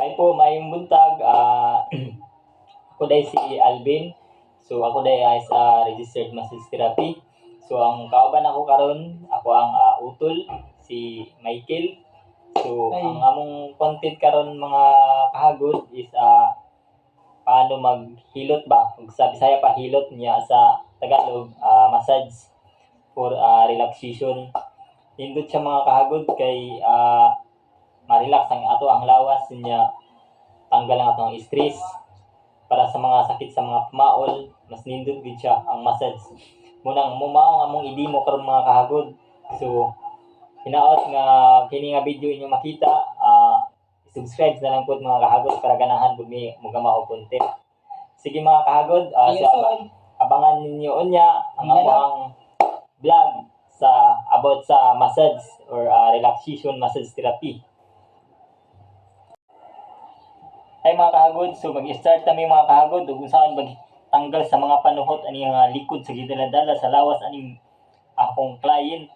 Ay po, mayong buntag. Ako day si Alvin. So ako day ay sa registered massage therapy. So ang kauban ako karon, ako ang utol, si Michael. So ang among content karon mga kahagod is paano maghilot ba? Sa Bisaya pa hilot niya, sa Tagalog massage for relaxation. Hindot siya mga kahagod kay ma-relax ang lawas niya, tanggal ang atong stress para sa mga sakit sa mga pamaol. Mas nindot gid siya ang massage. Munang mumao nga mong idimo karon mga kahagod. So hinaot nga kini nga video inyo makita, subscribe na lang po mga kahagod para ganahan pud mi mogama og content. Sige mga kahagod, abangan ninyo unya ang among vlog sa about sa massage or relaxation massage therapy. Ay mga kahagod, so mag-start kami mga kahagod ug saan magtanggal sa mga panuhot ani nga likod sa gidaladala sa lawas ani akong client.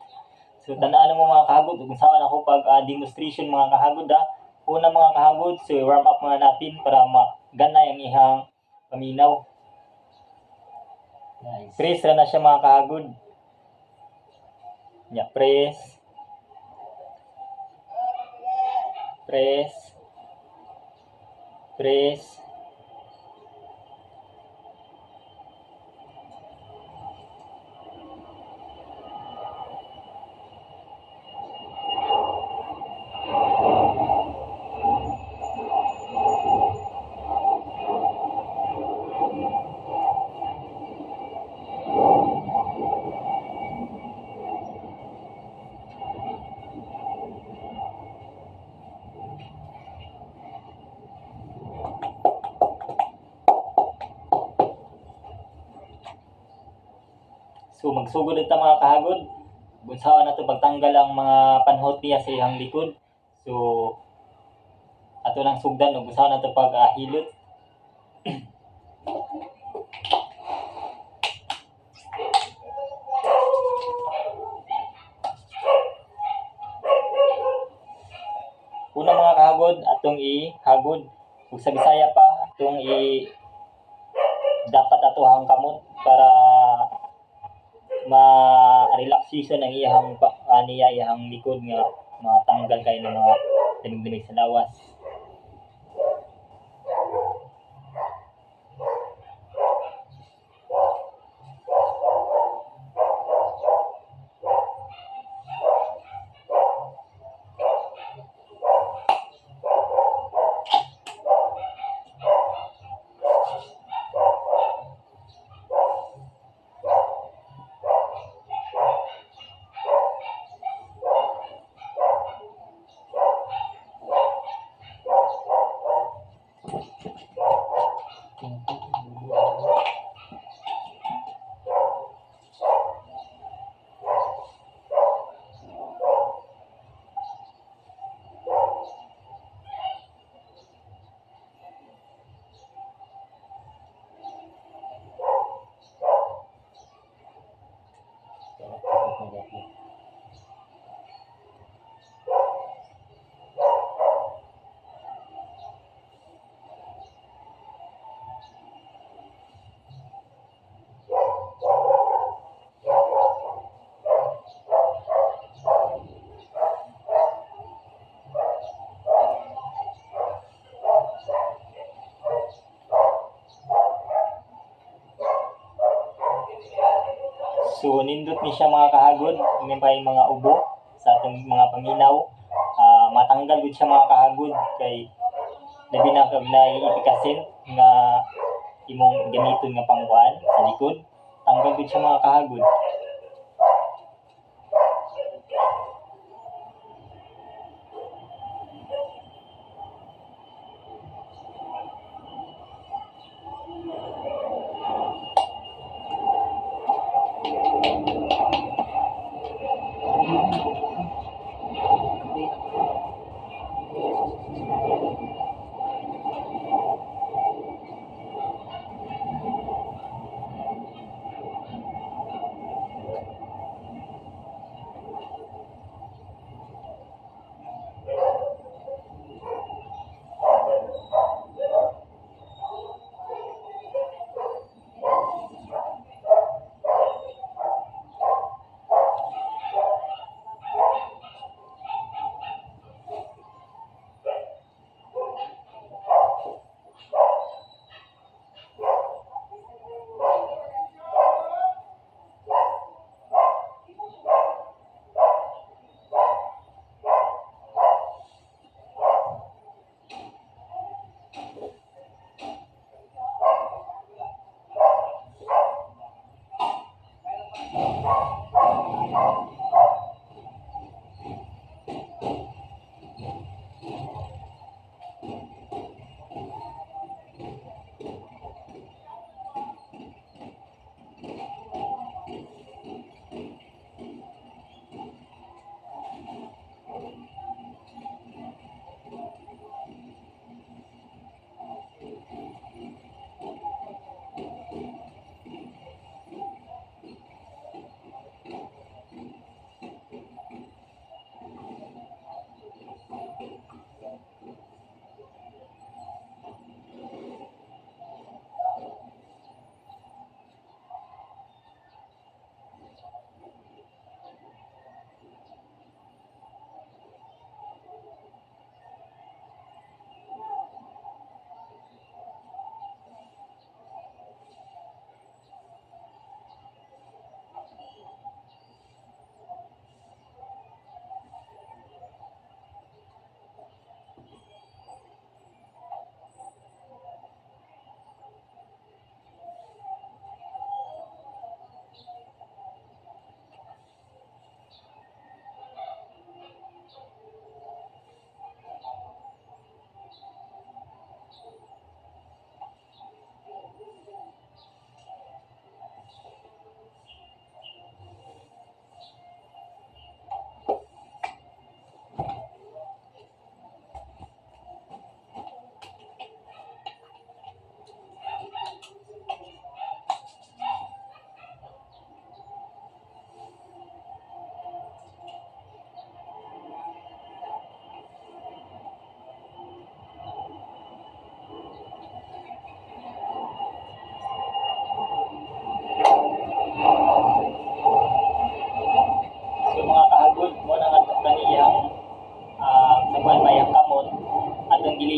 So tandaan mo mga kahagod ug saan ako pag demonstration mga kahagod. Una mga kahagod, so warm up muna natin para maganay ang ihang paminaw. Nice. Press na siya mga kahagod. Press. Press. Press. So magsugod ita mga kahagod. Bunsaon na to pagtanggal ang mga panhot niya sa iyang likod. So ato lang sugdan ug bunsaon na to pag hilot. Una mga kahagod, atong ihagod. Ug sa Bisaya pa, atong dapat atohang kamot para ma-relaxation ang iyang iyang likod nga matanggal kay ng mga damig-damig sa lawas. So nindot ni siya mga kahagod, may mga ubo sa atong mga paminaw. Matanggal gud siya mga kahagod kay labi na kag naipikasin nga imong gamiton nga pangkuan sa likod. Tanggal gud siya mga kahagod.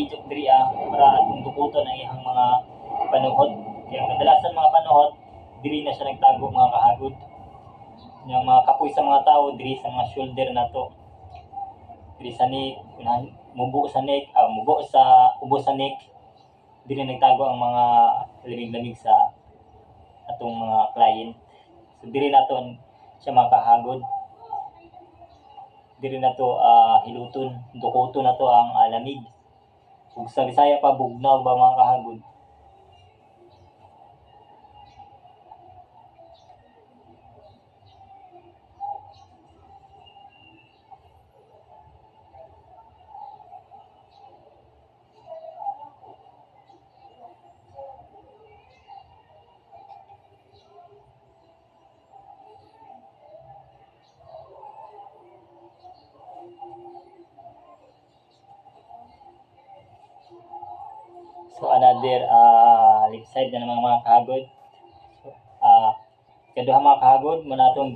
nagalitok diri para atong dukuton ang iyang mga panuhot. Kaya kadalasan mga panuhot diri na siya nagtago mga kahagod. Yung mga kapoy sa mga tao diri sa mga shoulder nato. Diri sa neck, mubo sa neck, mubo sa ubo sa neck. Diri nagtago ang mga lamig-lamig sa atong mga client. So diri naton siya makahagod. Diri nato hiluton, dukuton nato ang lamig. Ug sa Bisaya pa bugnaw ba mga kahagod. So another left side na naman mga kahagod. So, kaduha mga kahagod mo natong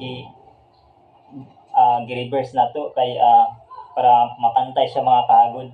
gi-reverse nato kay para mapantay siya mga kahagod.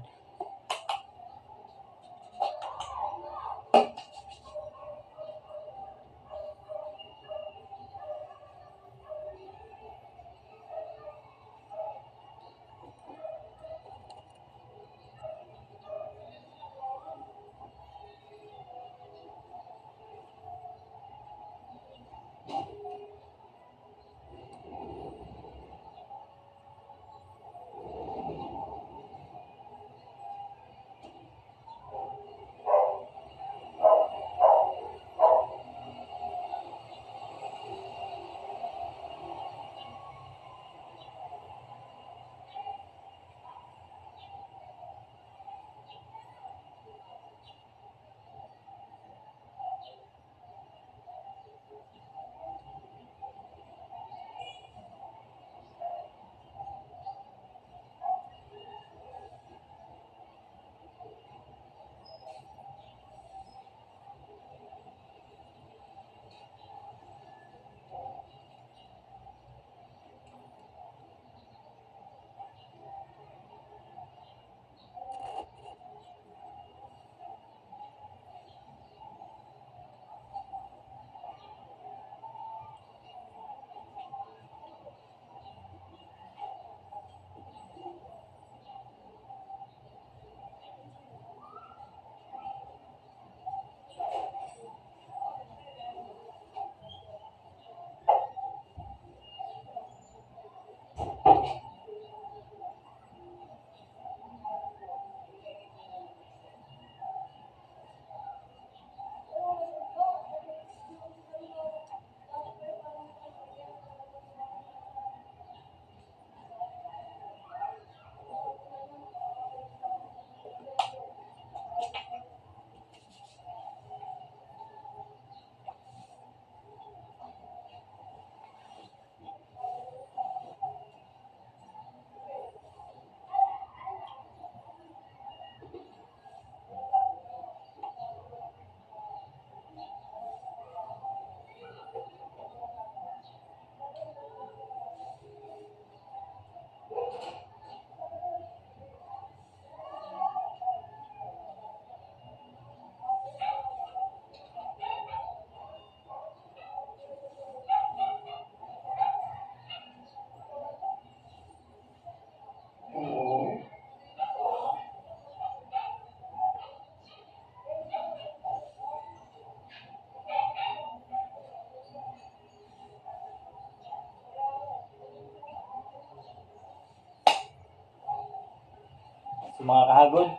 So mga kahagod,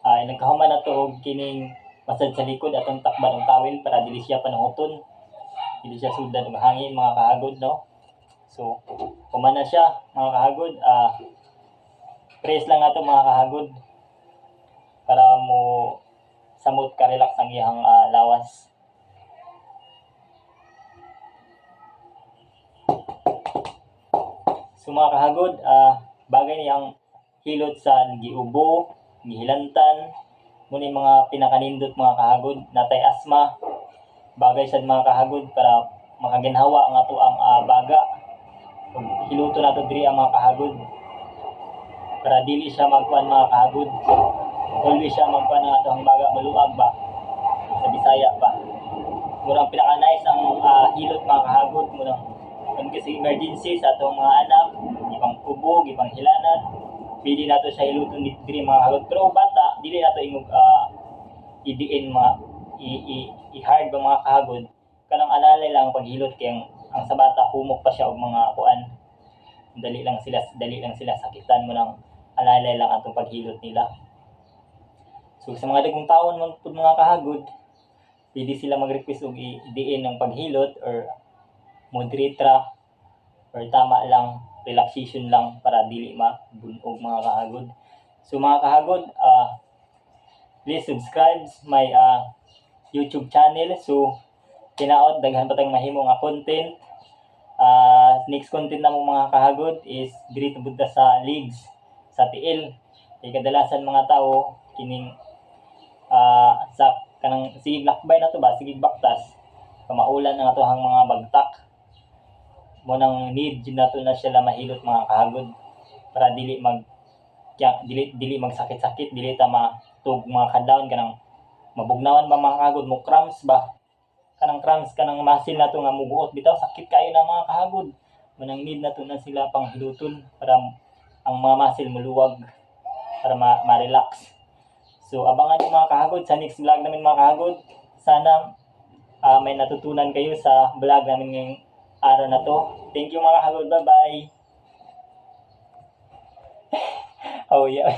nagkahuman na to og kining masad sa likod atong takban og tawil para dili siya panuhoton. Dili siya sugdan og hangin mga kahagod, no? So, human na siya mga kahagod. Press lang nato mga kahagod para mo samot ka relax ang iyang lawas. So mga kahagod, bagay niyang hilot sa giubo, gihilantan, muna mga pinakanindot mga kahagod, natay asma, bagay sad mga kahagod para makaginhawa ang ato ang baga. Hiluto nato diri ang mga kahagod para dili siya magkuan mga kahagod. always siya magkuha na ato ang baga maluwag ba sa Bisaya ba. Murang pinaka-nice ang hilot mga kahagod murang kung kasi emergency sa atong mga anak, ibang kubog, ibang hilanat, pili nato siya hiluton diri mga kahagod. Pero bata, dili nato ingog idiin mga i-hard ba mga kahagod. Kanang alalay lang paghilot kay ang sa bata humok pa siya og mga kuan. Dali lang sila sakitan mo nang alalay lang atong paghilot nila. So sa mga dagkong taon man pud mga kahagod, pwede sila mag-request og idiin ng paghilot or moderate or tama lang relaxation lang para dili mabunog mga kahagod. So mga kahagod, please subscribe my YouTube channel. So kinaot daghan pa tayong mahimo nga content. Next content na mo mga kahagod is diri tubod sa leagues sa TL. Kay kadalasan mga tao kining sa kanang sigig lakbay na to ba, sigig baktas, pamaulan na ato hang mga bagtak mo nang need nato na sila mahilot mga kahagod para dili magsakit-sakit, dili ta matug mga kadlawon kanang mabugnawan ba mga kahagod mo cramps ba, kanang cramps kanang muscle nato nga mubuot bitaw sakit kayo na mga kahagod mo nang need nato na sila pang hiluton para ang mga muscle muluwag para ma-relax. So abangan niyo mga kahagod sa next vlog namin mga kahagod. Sana may natutunan kayo sa vlog namin ngayong araw na to. Thank you mga kahagod. Bye-bye. Oh yeah.